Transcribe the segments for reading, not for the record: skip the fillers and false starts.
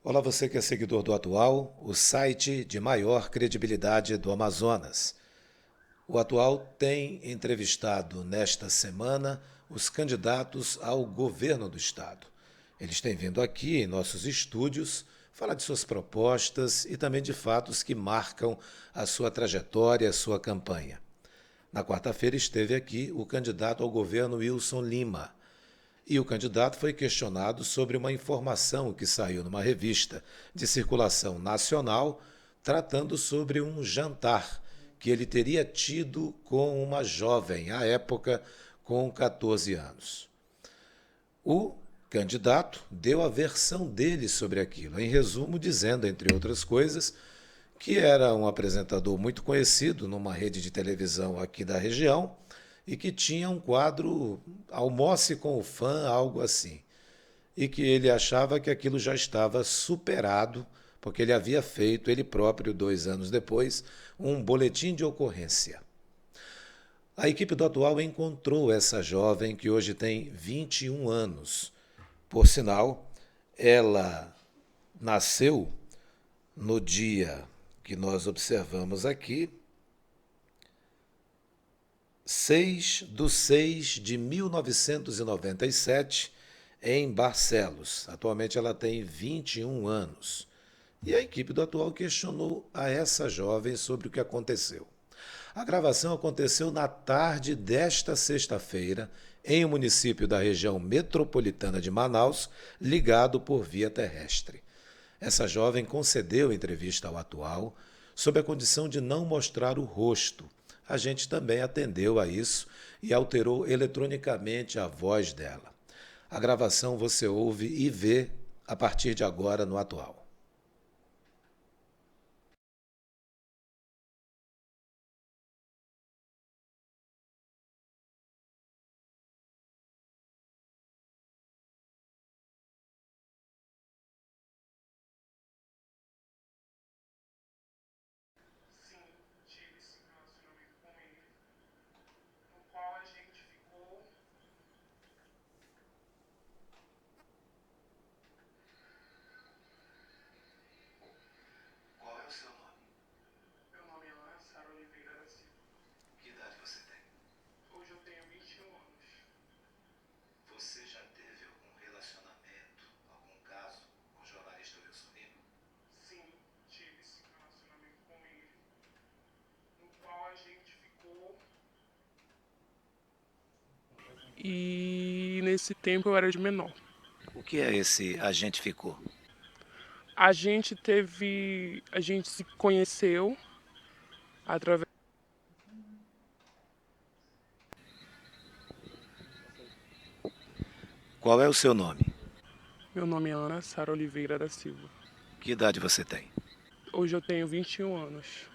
Olá, você que é seguidor do Atual, o site de maior credibilidade do Amazonas. O Atual tem entrevistado nesta semana os candidatos ao governo do estado. Eles têm vindo aqui em nossos estúdios falar de suas propostas e também de fatos que marcam a sua trajetória, a sua campanha. Na quarta-feira esteve aqui o candidato ao governo Wilson Lima. E o candidato foi questionado sobre uma informação que saiu numa revista de circulação nacional tratando sobre um jantar que ele teria tido com uma jovem, à época com 14 anos. O candidato deu a versão dele sobre aquilo, em resumo, dizendo, entre outras coisas, que era um apresentador muito conhecido numa rede de televisão aqui da região e que tinha um quadro Almoce com o Fã, algo assim. E que ele achava que aquilo já estava superado, porque ele havia feito, ele próprio, 2 anos depois, um boletim de ocorrência. A equipe do Atual encontrou essa jovem que hoje tem 21 anos. Por sinal, ela nasceu no dia que nós observamos aqui, 6/6/1997, em Barcelos. Atualmente ela tem 21 anos. E a equipe do Atual questionou a essa jovem sobre o que aconteceu. A gravação aconteceu na tarde desta sexta-feira, em um município da região metropolitana de Manaus, ligado por via terrestre. Essa jovem concedeu entrevista ao Atual sob a condição de não mostrar o rosto. A gente também atendeu a isso e alterou eletronicamente a voz dela. A gravação você ouve e vê a partir de agora no Atual. Sim, tive sim um relacionamento com ele, no qual a gente ficou. Qual é o seu nome? Meu nome é Ana Sara Oliveira da Silva. Que idade você tem? Hoje eu tenho 21 anos. Você já teve algum relacionamento, algum caso com o jornalista Wilson Lima? Sim, tive sim um relacionamento com ele, no qual a gente ficou. E nesse tempo eu era de menor. O que é esse agente ficou? A gente se conheceu através. Qual é o seu nome? Meu nome é Ana Sara Oliveira da Silva. Que idade você tem? Hoje eu tenho 21 anos.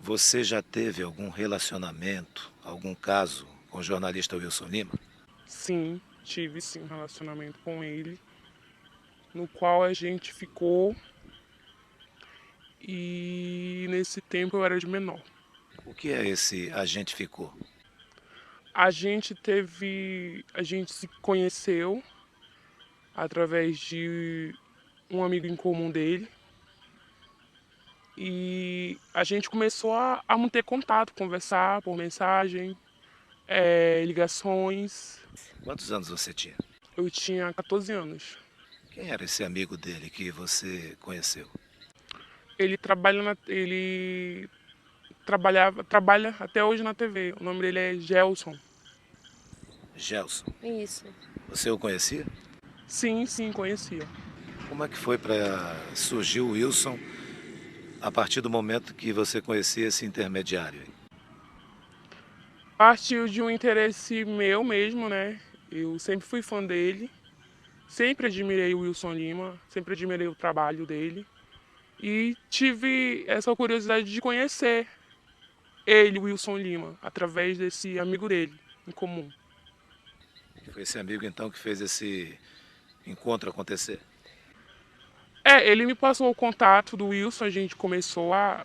Você já teve algum relacionamento, algum caso com o jornalista Wilson Lima? Sim, tive sim um relacionamento com ele, no qual a gente ficou e nesse tempo eu era de menor. O que é esse agente ficou? A gente se conheceu através de um amigo em comum dele e a gente começou a manter contato, conversar por mensagem, ligações. Quantos anos você tinha? Eu tinha 14 anos. Quem era esse amigo dele que você conheceu? Trabalha até hoje na TV. O nome dele é Gelson. Gelson. Isso. Você o conhecia? Sim, sim, conhecia. Como é que foi para surgir o Wilson a partir do momento que você conhecia esse intermediário? Partiu de um interesse meu mesmo, né? Eu sempre fui fã dele, sempre admirei o Wilson Lima, sempre admirei o trabalho dele e tive essa curiosidade de conhecer ele, o Wilson Lima, através desse amigo dele em comum. Foi esse amigo então que fez esse encontro acontecer? Ele me passou o contato do Wilson, a gente começou a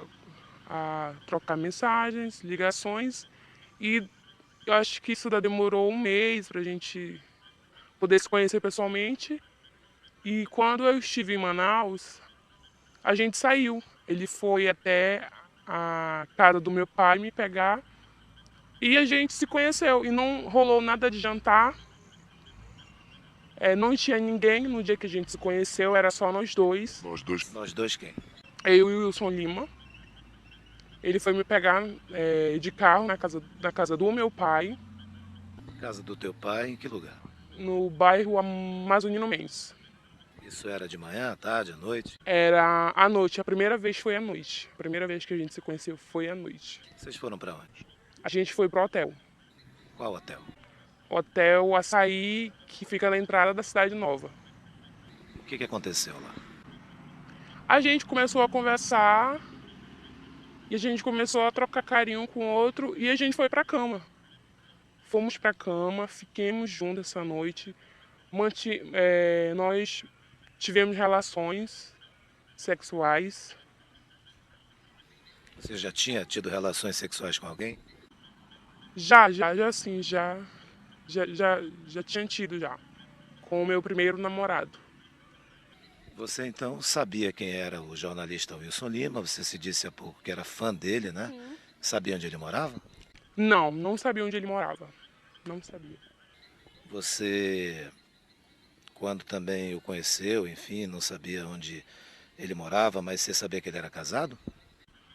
trocar mensagens, ligações e eu acho que isso demorou um mês pra gente poder se conhecer pessoalmente. E quando eu estive em Manaus, a gente saiu. Ele foi até a casa do meu pai me pegar e a gente se conheceu. E não rolou nada de jantar. Não tinha ninguém no dia que a gente se conheceu, era só nós dois. Nós dois quem? Eu e o Wilson Lima. Ele foi me pegar de carro na casa do meu pai, Casa do teu pai, em que lugar? no bairro Amazonino Mendes. Isso era de manhã, à tarde, à noite? Era à noite, a primeira vez foi à noite. A primeira vez que a gente se conheceu foi à noite. Vocês foram para onde? A gente foi pro hotel. Qual hotel? Hotel Açaí, que fica na entrada da Cidade Nova. O que aconteceu lá? A gente começou a conversar e a gente começou a trocar carinho um com o outro e a gente foi pra cama. Fomos pra cama, fiquemos juntos essa noite. Nós tivemos relações sexuais. Você já tinha tido relações sexuais com alguém? Já sim, já tinha tido já. Com o meu primeiro namorado. Você então sabia quem era o jornalista Wilson Lima, você se disse há pouco que era fã dele, né? Sabia onde ele morava? Não sabia onde ele morava. Não sabia. Você, quando também o conheceu, enfim, não sabia onde ele morava, mas você sabia que ele era casado?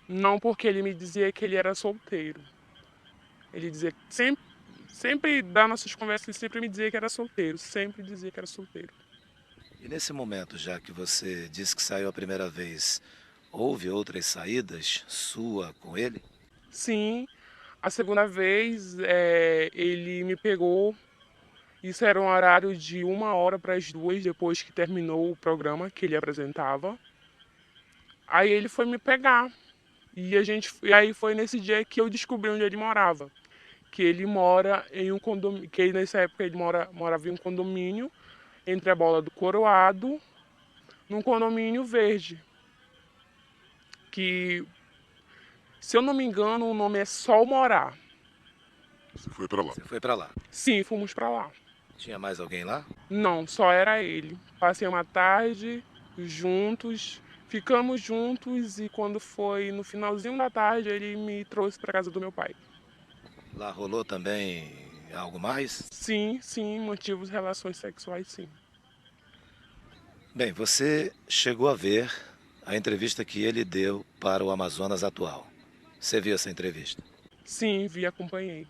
Não, porque ele me dizia que ele era solteiro. Ele dizia sempre das nossas conversas, ele sempre me dizia que era solteiro. Sempre dizia que era solteiro. E nesse momento, já que você disse que saiu a primeira vez, houve outras saídas sua com ele? Sim, a segunda vez ele me pegou. Isso era um horário de 1 hora para as 2, depois que terminou o programa que ele apresentava. Aí ele foi me pegar. E aí foi nesse dia que eu descobri onde ele morava. Que ele mora em um condomínio, que nessa época ele morava em um condomínio entre a Bola do Coroado, num condomínio verde. Que, se eu não me engano, o nome é Sol Morar. Você foi pra lá. Você foi para lá. Sim, fomos pra lá. Tinha mais alguém lá? Não, só era ele. Passei uma tarde juntos, ficamos juntos e quando foi no finalzinho da tarde ele me trouxe pra casa do meu pai. Lá rolou também algo mais? Sim, mantivemos relações sexuais, sim. Bem, você chegou a ver a entrevista que ele deu para o Amazonas Atual. Você viu essa entrevista? Sim, vi, acompanhei.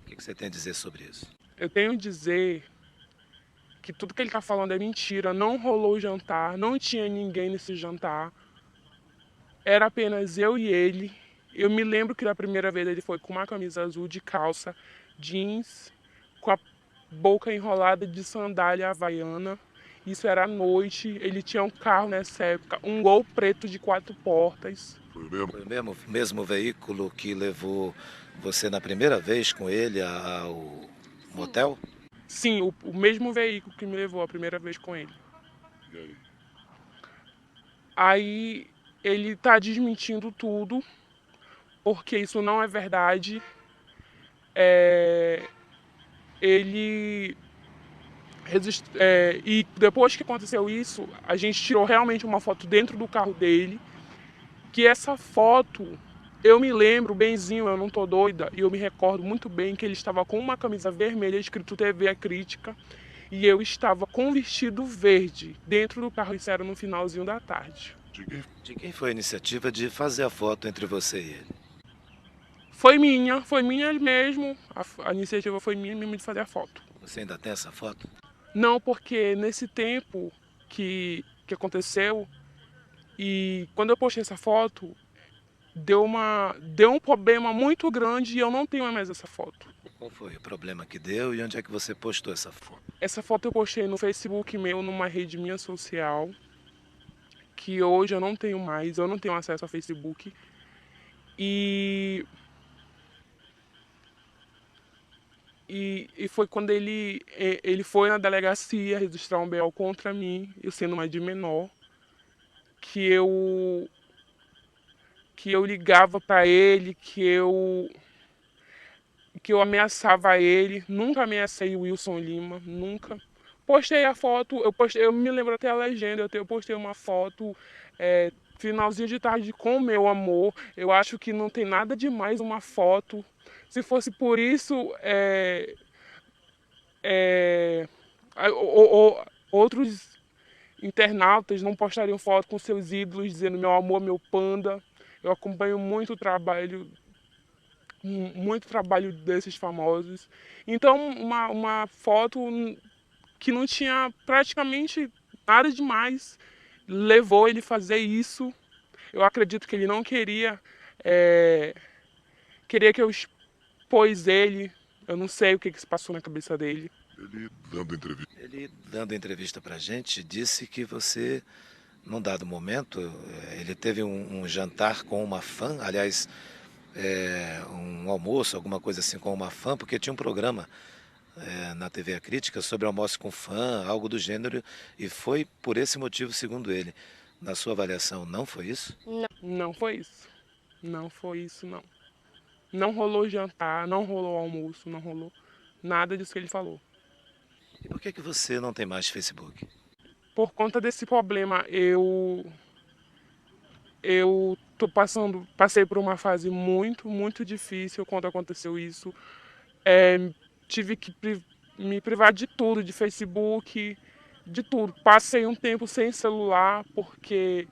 O que você tem a dizer sobre isso? Eu tenho a dizer que tudo que ele tá falando é mentira. Não rolou jantar, não tinha ninguém nesse jantar. Era apenas eu e ele. Eu me lembro que da primeira vez ele foi com uma camisa azul de calça, jeans, com a boca enrolada de sandália havaiana. Isso era à noite. Ele tinha um carro nessa época, um Gol preto de 4 portas. Foi mesmo? Foi o mesmo veículo que levou você na primeira vez com ele ao motel? Sim, o mesmo veículo que me levou a primeira vez com ele. E aí? Aí ele tá desmentindo tudo, porque isso não é verdade. Ele e depois que aconteceu isso, a gente tirou realmente uma foto dentro do carro dele, que essa foto, eu me lembro benzinho, eu não tô doida, e eu me recordo muito bem que ele estava com uma camisa vermelha escrito TV A Crítica, e eu estava com um vestido verde dentro do carro, isso era no finalzinho da tarde. De quem foi a iniciativa de fazer a foto entre você e ele? Foi minha mesmo, a iniciativa foi minha mesmo de fazer a foto. Você ainda tem essa foto? Não, porque nesse tempo que aconteceu, e quando eu postei essa foto, deu um problema muito grande e eu não tenho mais essa foto. Qual foi o problema que deu e onde é que você postou essa foto? Essa foto eu postei no Facebook meu, numa rede minha social, que hoje eu não tenho mais, eu não tenho acesso ao Facebook. E foi quando ele foi na delegacia registrar um BO contra mim, eu sendo mais de menor, que eu ligava para ele, que eu ameaçava ele. Nunca ameacei o Wilson Lima, nunca. Postei a foto, eu me lembro até a legenda, eu postei uma foto, finalzinho de tarde com o meu amor. Eu acho que não tem nada demais uma foto. Se fosse por isso, outros internautas não postariam foto com seus ídolos dizendo meu amor, meu panda. Eu acompanho muito trabalho desses famosos. Então, uma foto que não tinha praticamente nada demais levou ele a fazer isso. Eu acredito que ele não queria que eu expôs ele. Eu não sei o que se passou na cabeça dele. Ele, dando entrevista pra gente, disse que você, num dado momento, ele teve um jantar com uma fã, aliás, um almoço, alguma coisa assim com uma fã, porque tinha um programa na TV A Crítica sobre almoço com fã, algo do gênero, e foi por esse motivo, segundo ele. Na sua avaliação, não foi isso? Não foi isso. Não foi isso, não. Não rolou jantar, não rolou almoço, não rolou nada disso que ele falou. E por que você não tem mais Facebook? Por conta desse problema, passei por uma fase muito difícil quando aconteceu isso. Tive que me privar de tudo, de Facebook, de tudo. Passei um tempo sem celular porque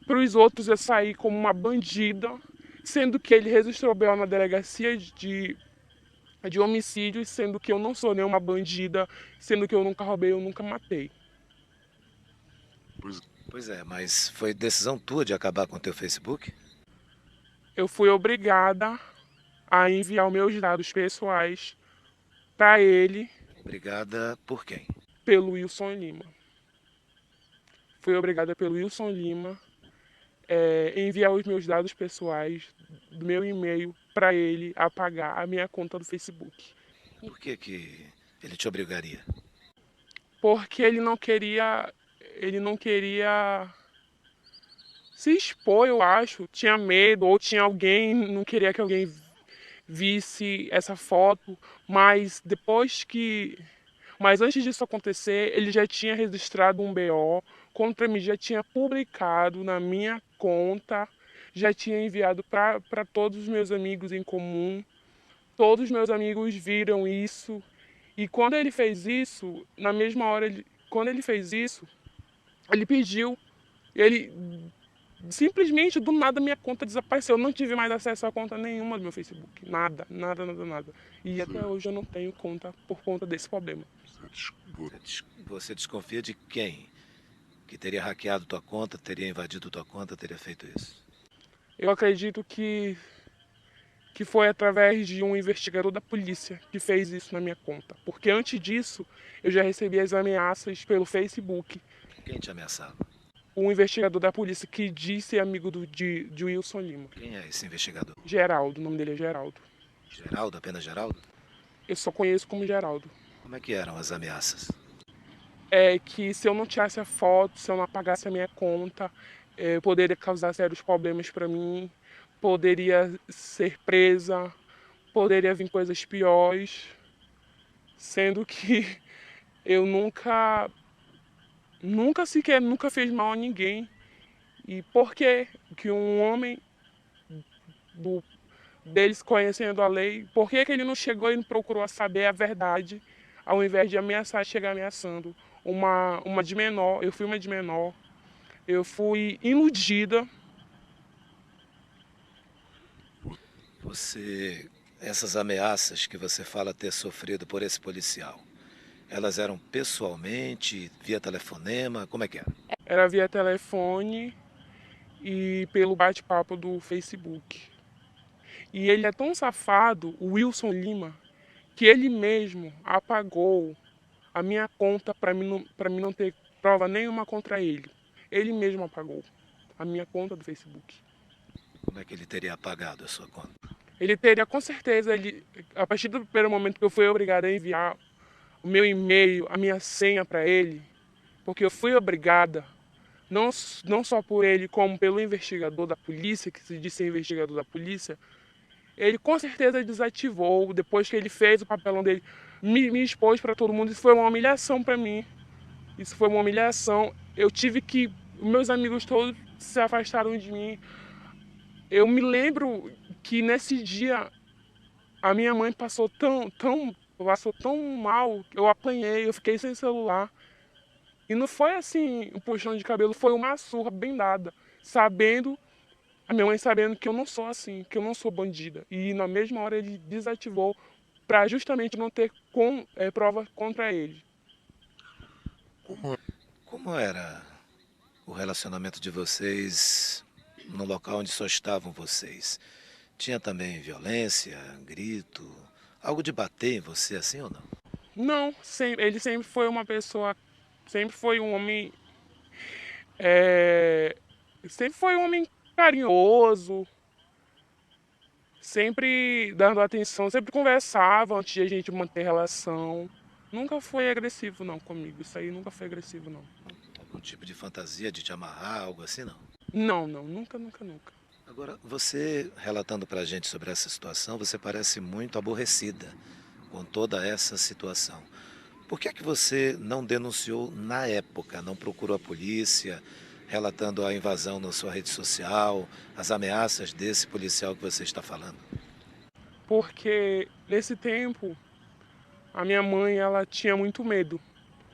para os outros eu saí como uma bandida, sendo que ele registrou BO na delegacia de homicídios, sendo que eu não sou nenhuma bandida, sendo que eu nunca roubei, eu nunca matei. Pois é, mas foi decisão tua de acabar com o teu Facebook? Eu fui obrigada a enviar os meus dados pessoais para ele. Obrigada por quem? Pelo Wilson Lima. Fui obrigada pelo Wilson Lima enviar os meus dados pessoais do meu e-mail para ele apagar a minha conta do Facebook. Por que ele te obrigaria? Porque ele não queria se expor, eu acho. Tinha medo, ou tinha alguém, não queria que alguém visse essa foto, mas antes disso acontecer, ele já tinha registrado um BO contra mim, já tinha publicado na minha conta, já tinha enviado para todos os meus amigos em comum. Todos os meus amigos viram isso. E quando ele fez isso, na mesma hora, quando ele fez isso, ele pediu, ele simplesmente do nada minha conta desapareceu. Eu não tive mais acesso a conta nenhuma do meu Facebook. Nada. E até hoje eu não tenho conta por conta desse problema. Você desconfia de quem? Que teria hackeado tua conta, teria invadido tua conta, teria feito isso? Eu acredito que foi através de um investigador da polícia que fez isso na minha conta. Porque antes disso, eu já recebi as ameaças pelo Facebook. Quem te ameaçava? Um investigador da polícia que disse ser amigo de Wilson Lima. Quem é esse investigador? Geraldo, o nome dele é Geraldo. Geraldo, apenas Geraldo? Eu só conheço como Geraldo. Como é que eram as ameaças? É que se eu não tirasse a foto, se eu não apagasse a minha conta, poderia causar sérios problemas para mim, poderia ser presa, poderia vir coisas piores, sendo que eu nunca fez mal a ninguém. E por que um homem deles conhecendo a lei, por que ele não chegou e não procurou saber a verdade, ao invés de ameaçar, chegar ameaçando? Uma de menor, eu fui uma de menor, eu fui iludida. Essas ameaças que você fala ter sofrido por esse policial, elas eram pessoalmente, via telefonema, como é que era? Era via telefone e pelo bate-papo do Facebook. E ele é tão safado, o Wilson Lima, que ele mesmo apagou a minha conta para mim não ter prova nenhuma contra ele. Ele mesmo apagou a minha conta do Facebook. Como é que ele teria apagado a sua conta? Ele teria, com certeza, a partir do primeiro momento que eu fui obrigada a enviar o meu e-mail, a minha senha para ele, porque eu fui obrigada, não só por ele, como pelo investigador da polícia, que se disse investigador da polícia, ele com certeza desativou, depois que ele fez o papelão dele me expôs para todo mundo. Isso foi uma humilhação para mim. Isso foi uma humilhação. Eu tive que... Meus amigos todos se afastaram de mim. Eu me lembro que nesse dia a minha mãe passou tão mal. Eu apanhei, eu fiquei sem celular. E não foi assim um puxão de cabelo, foi uma surra bem dada. Sabendo, a minha mãe sabendo que eu não sou assim, que eu não sou bandida. E na mesma hora ele desativou para justamente não ter prova contra ele. Como Como era o relacionamento de vocês no local onde só estavam vocês? Tinha também violência, grito, algo de bater em você assim ou não? Não, ele sempre foi uma pessoa, sempre foi um homem, é, sempre foi um homem carinhoso, sempre dando atenção, sempre conversava antes de a gente manter relação. Nunca foi agressivo não comigo, isso aí nunca foi agressivo não. Algum tipo de fantasia de te amarrar, algo assim não? Não, não, nunca, nunca, nunca. Agora, você relatando pra gente sobre essa situação, você parece muito aborrecida com toda essa situação. Por que é que você não denunciou na época, não procurou a polícia, relatando a invasão na sua rede social, as ameaças desse policial que você está falando? Porque nesse tempo a minha mãe ela tinha muito medo,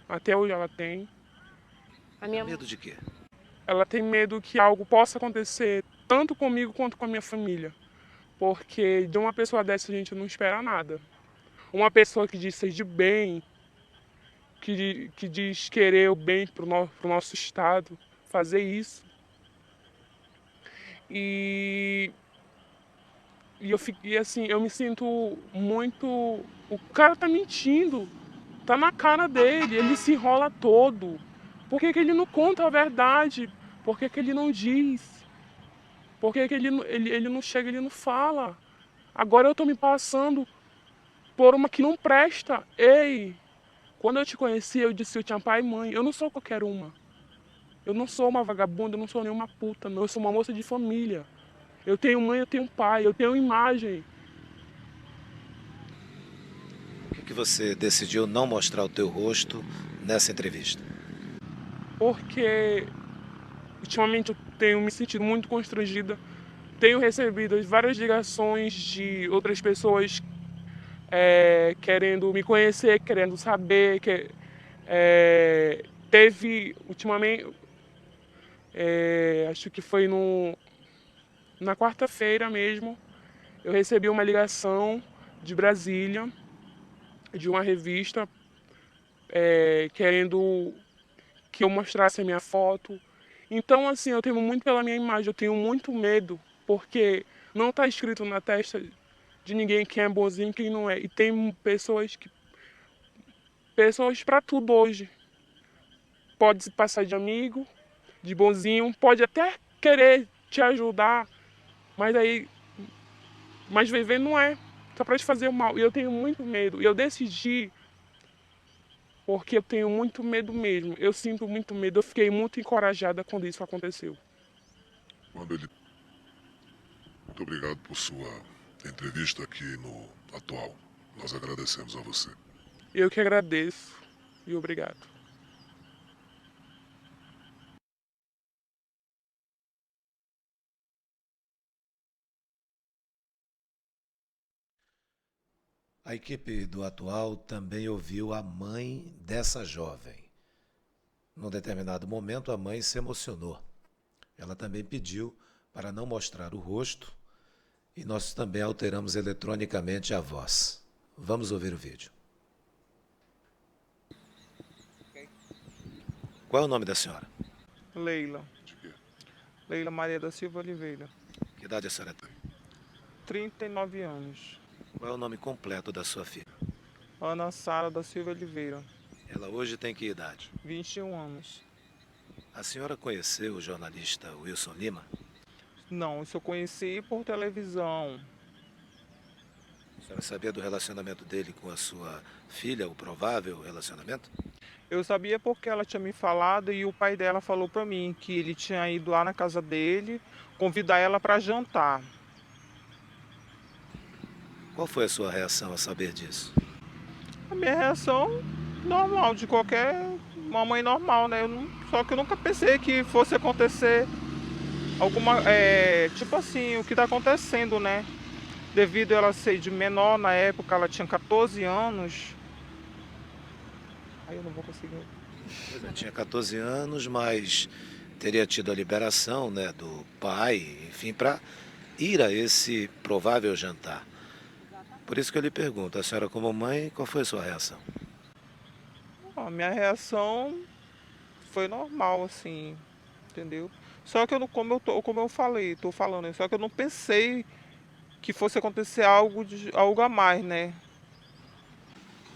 até hoje ela tem. Medo de quê? Ela tem medo que algo possa acontecer tanto comigo quanto com a minha família. Porque de uma pessoa dessa a gente não espera nada. Uma pessoa que diz ser de bem, que diz querer o bem pro nosso estado, fazer isso. E, e assim, eu me sinto muito. O cara tá mentindo. Tá na cara dele, ele se enrola todo. Por que, que ele não conta a verdade? Por que, que ele não diz? Por que, que ele não chega, ele não fala? Agora eu tô me passando por uma que não presta. Ei, quando eu te conheci, eu disse que eu tinha pai e mãe. Eu não sou qualquer uma. Eu não sou uma vagabunda, eu não sou nenhuma puta, não. Eu sou uma moça de família. Eu tenho mãe, eu tenho pai, eu tenho imagem. Por que que você decidiu não mostrar o teu rosto nessa entrevista? Porque ultimamente eu tenho me sentido muito constrangida. Tenho recebido várias ligações de outras pessoas querendo me conhecer, querendo saber. Teve ultimamente, acho que foi na quarta-feira mesmo, eu recebi uma ligação de Brasília, de uma revista, querendo que eu mostrasse a minha foto. Então, assim, eu temo muito pela minha imagem, eu tenho muito medo, porque não está escrito na testa de ninguém quem é bonzinho e quem não é. E tem pessoas para tudo hoje. Pode se passar de amigo, de bonzinho, pode até querer te ajudar, mas aí, mas viver não é, só para te fazer o mal. E eu tenho muito medo. E eu decidi porque eu tenho muito medo mesmo. Eu sinto muito medo. Eu fiquei muito encorajada quando isso aconteceu. quando ele. Muito obrigado por sua entrevista aqui no Atual. Nós agradecemos a você. Eu que agradeço e obrigado. A equipe do Atual também ouviu a mãe dessa jovem. Num determinado momento, a mãe se emocionou. Ela também pediu para não mostrar o rosto e nós também alteramos eletronicamente a voz. Vamos ouvir o vídeo. Qual é o nome da senhora? Leila. De quê? Leila Maria da Silva Oliveira. Que idade a senhora tem? 39 anos. Qual é o nome completo da sua filha? Ana Sara da Silva Oliveira. Ela hoje tem que idade? 21 anos. A senhora conheceu o jornalista Wilson Lima? Não, isso eu conheci por televisão. A senhora sabia do relacionamento dele com a sua filha, o provável relacionamento? Eu sabia porque ela tinha me falado e o pai dela falou pra mim que ele tinha ido lá na casa dele convidar ela para jantar. Qual foi a sua reação a saber disso? A minha reação normal, de qualquer uma mãe normal, né? Só que eu nunca pensei que fosse acontecer alguma. Tipo assim, o que tá acontecendo, né? Devido a ela ser de menor, na época ela tinha 14 anos. Aí eu não vou conseguir. Pois é, tinha 14 anos, mas teria tido a liberação, né, do pai, enfim, para ir a esse provável jantar. Por isso que eu lhe pergunto, a senhora como mãe, qual foi a sua reação? A minha reação foi normal, assim, entendeu? Só que eu não, como eu falei, tô falando, né? Só que eu não pensei que fosse acontecer algo a mais, né?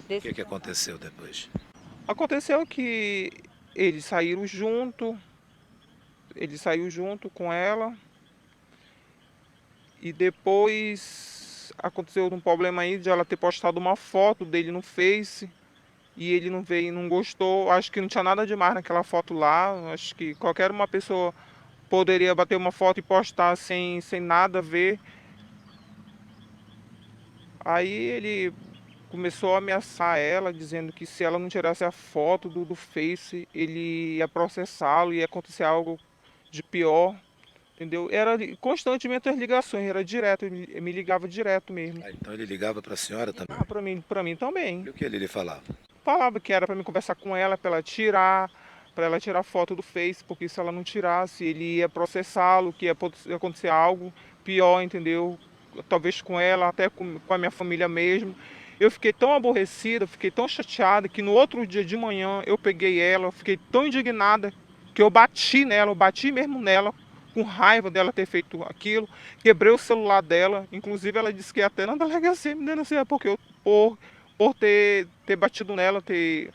O que aconteceu depois? Aconteceu que eles saíram junto, ele saiu junto com ela e depois aconteceu um problema aí de ela ter postado uma foto dele no Face e ele não veio, não gostou. Acho que não tinha nada demais naquela foto lá. Acho que qualquer uma pessoa poderia bater uma foto e postar sem nada a ver. Aí ele começou a ameaçar ela, dizendo que se ela não tirasse a foto do Face, ele ia processá-lo, ia acontecer algo de pior, entendeu? Era constantemente as ligações, era direto, ele me ligava direto mesmo. Ah, então ele ligava para a senhora também? Ah, para mim também. E o que ele lhe falava? Falava que era para mim conversar com ela, para ela tirar foto do Face, porque se ela não tirasse, ele ia processá-lo, que ia acontecer algo pior, entendeu? Talvez com ela, até com a minha família mesmo. Eu fiquei tão aborrecida, fiquei tão chateada, que no outro dia de manhã eu peguei ela, eu fiquei tão indignada, que eu bati nela, eu bati mesmo nela, com raiva dela ter feito aquilo. Quebrei o celular dela, inclusive ela disse que ia até na delegacia me denunciar, porque por ter batido nela, ter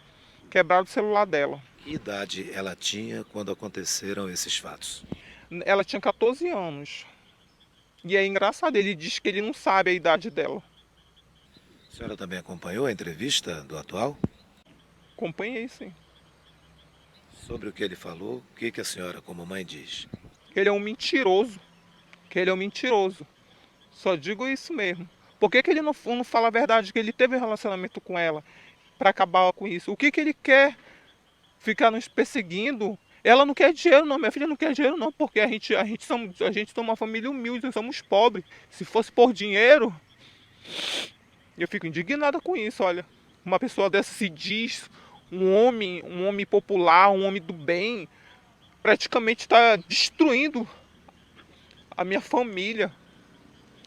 quebrado o celular dela. Que idade ela tinha quando aconteceram esses fatos? Ela tinha 14 anos. E é engraçado, ele diz que ele não sabe a idade dela. A senhora também acompanhou a entrevista do atual? Acompanhei, sim. Sobre o que ele falou, o que a senhora como mãe diz? Que ele é um mentiroso. Que ele é um mentiroso. Só digo isso mesmo. Por que ele não fala a verdade? Que ele teve um relacionamento com ela para acabar com isso. O que ele quer ficar nos perseguindo? Ela não quer dinheiro, não. Minha filha não quer dinheiro, não. Porque a gente é uma família humilde, nós somos pobres. Se fosse por dinheiro, eu fico indignada com isso, olha. Uma pessoa dessa se diz um homem popular, um homem do bem, praticamente está destruindo a minha família.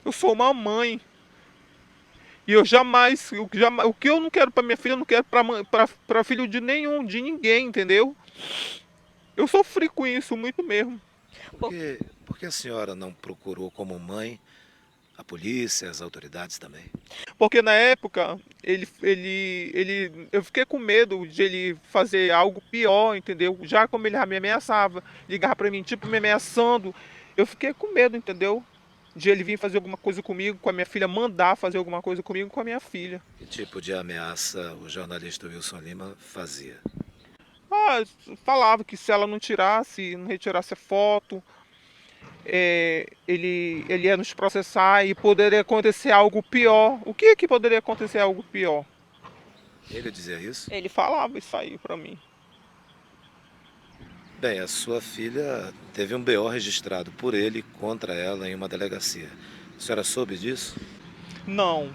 Eu sou uma mãe. E o que eu não quero para minha filha, eu não quero para filho de nenhum, de ninguém, entendeu? Eu sofri com isso muito mesmo. Por que a senhora não procurou como mãe a polícia, as autoridades também? Porque na época eu fiquei com medo de ele fazer algo pior, entendeu? Já como ele já me ameaçava, ligava para mim, tipo, me ameaçando. Eu fiquei com medo, entendeu? De ele vir fazer alguma coisa comigo, com a minha filha, mandar fazer alguma coisa comigo com a minha filha. Que tipo de ameaça o jornalista Wilson Lima fazia? Ah, falava que se ela não tirasse, não retirasse a foto, ele ia nos processar e poderia acontecer algo pior. O que poderia acontecer algo pior? Ele dizia isso? Ele falava isso aí pra mim. Bem, a sua filha teve um BO registrado por ele contra ela em uma delegacia. A senhora soube disso? Não,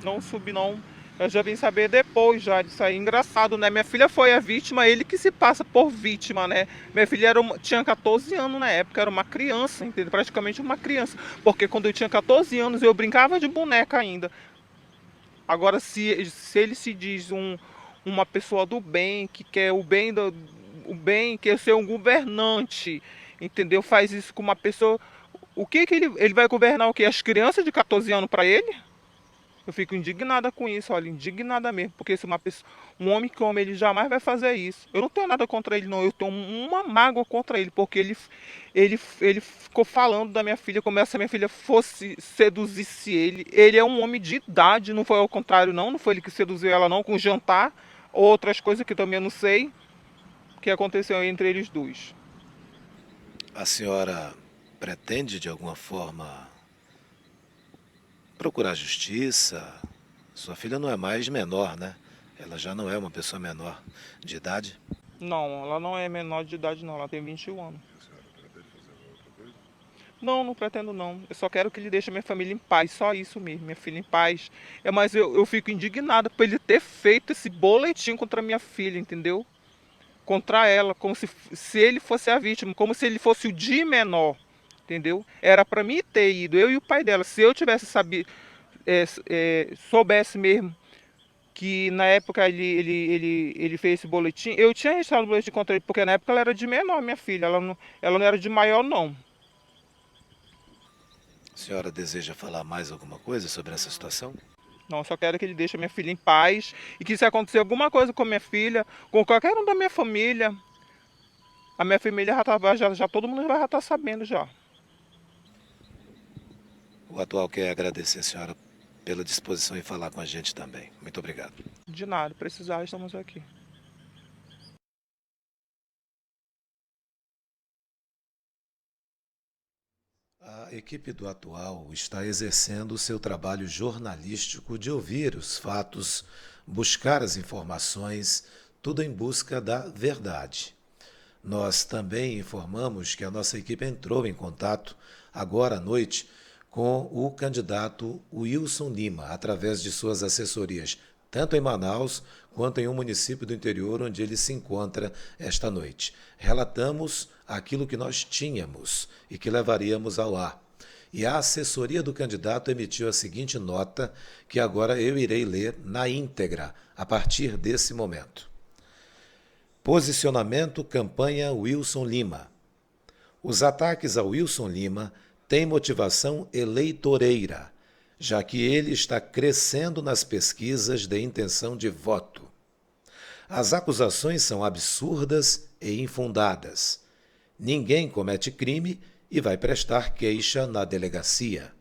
não subi não. Eu já vim saber depois já disso aí. Engraçado, né? Minha filha foi a vítima, ele que se passa por vítima, né? Minha filha tinha 14 anos na época, era uma criança, entendeu? Praticamente uma criança. Porque quando eu tinha 14 anos eu brincava de boneca ainda. Agora, se ele se diz uma pessoa do bem, que quer o bem, quer ser um governante, entendeu? Faz isso com uma pessoa. O que ele vai governar o quê? As crianças de 14 anos para ele? Eu fico indignada com isso, olha, indignada mesmo, porque se um homem como ele jamais vai fazer isso. Eu não tenho nada contra ele, não, eu tenho uma mágoa contra ele, porque ele ficou falando da minha filha, como se a minha filha fosse seduzisse ele. Ele é um homem de idade, não foi ao contrário, não foi ele que seduziu ela, não, com jantar, ou outras coisas que também eu não sei, que aconteceu entre eles dois. A senhora pretende, de alguma forma, procurar justiça? Sua filha não é mais menor, né? Ela já não é uma pessoa menor de idade? Não, ela não é menor de idade não, ela tem 21 anos. Não, não pretendo não. Eu só quero que ele deixe minha família em paz, só isso mesmo, minha filha em paz. Mas eu fico indignada por ele ter feito esse boletim contra minha filha, entendeu? Contra ela, como se ele fosse a vítima, como se ele fosse o de menor, entendeu? Era para mim ter ido, eu e o pai dela. Se eu tivesse sabido, soubesse mesmo que na época ele fez esse boletim, eu tinha registrado o boletim contra ele, porque na época ela era de menor, minha filha, ela não era de maior não. A senhora deseja falar mais alguma coisa sobre essa situação? Não, eu só quero que ele deixe a minha filha em paz e que se acontecer alguma coisa com minha filha, com qualquer um da minha família, a minha família já todo mundo vai estar sabendo já. O atual quer agradecer a senhora pela disposição em falar com a gente também. Muito obrigado. De nada, precisar, estamos aqui. A equipe do Atual está exercendo o seu trabalho jornalístico de ouvir os fatos, buscar as informações, tudo em busca da verdade. Nós também informamos que a nossa equipe entrou em contato, agora à noite, com o candidato Wilson Lima, através de suas assessorias, tanto em Manaus quanto em um município do interior onde ele se encontra esta noite. Relatamos aquilo que nós tínhamos e que levaríamos ao ar. E a assessoria do candidato emitiu a seguinte nota, que agora eu irei ler na íntegra, a partir desse momento. Posicionamento campanha Wilson Lima. Os ataques a Wilson Lima têm motivação eleitoreira, já que ele está crescendo nas pesquisas de intenção de voto. As acusações são absurdas e infundadas. Ninguém comete crime e vai prestar queixa na delegacia.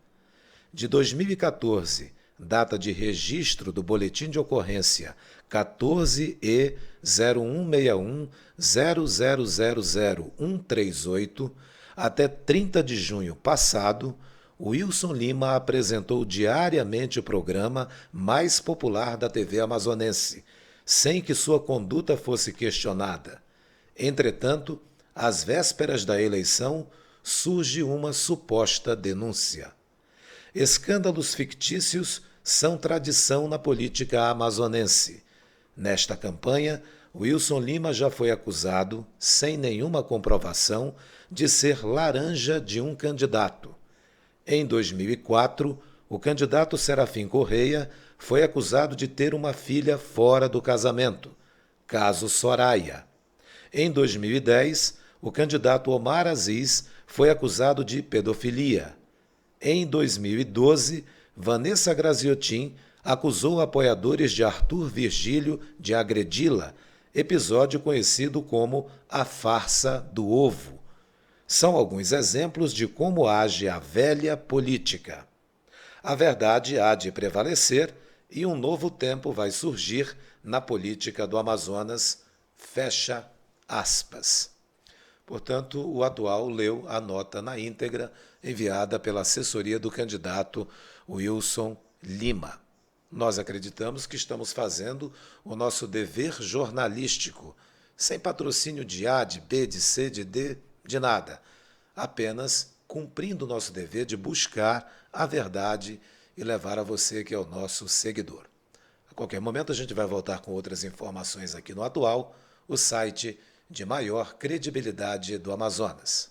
De 2014, data de registro do boletim de ocorrência 14E0161000138, até 30 de junho passado, Wilson Lima apresentou diariamente o programa mais popular da TV amazonense, sem que sua conduta fosse questionada. Entretanto, às vésperas da eleição, surge uma suposta denúncia. Escândalos fictícios são tradição na política amazonense. Nesta campanha, Wilson Lima já foi acusado, sem nenhuma comprovação, de ser laranja de um candidato. Em 2004, o candidato Serafim Correia foi acusado de ter uma filha fora do casamento, caso Soraya. Em 2010, o candidato Omar Aziz foi acusado de pedofilia. Em 2012, Vanessa Graziotin acusou apoiadores de Arthur Virgílio de agredi-la, episódio conhecido como a farsa do ovo. São alguns exemplos de como age a velha política. A verdade há de prevalecer e um novo tempo vai surgir na política do Amazonas. Fecha aspas. Portanto, o Atual leu a nota na íntegra enviada pela assessoria do candidato Wilson Lima. Nós acreditamos que estamos fazendo o nosso dever jornalístico, sem patrocínio de A, de B, de C, de D, de nada. Apenas cumprindo o nosso dever de buscar a verdade e levar a você que é o nosso seguidor. A qualquer momento a gente vai voltar com outras informações aqui no Atual, o site de maior credibilidade do Amazonas.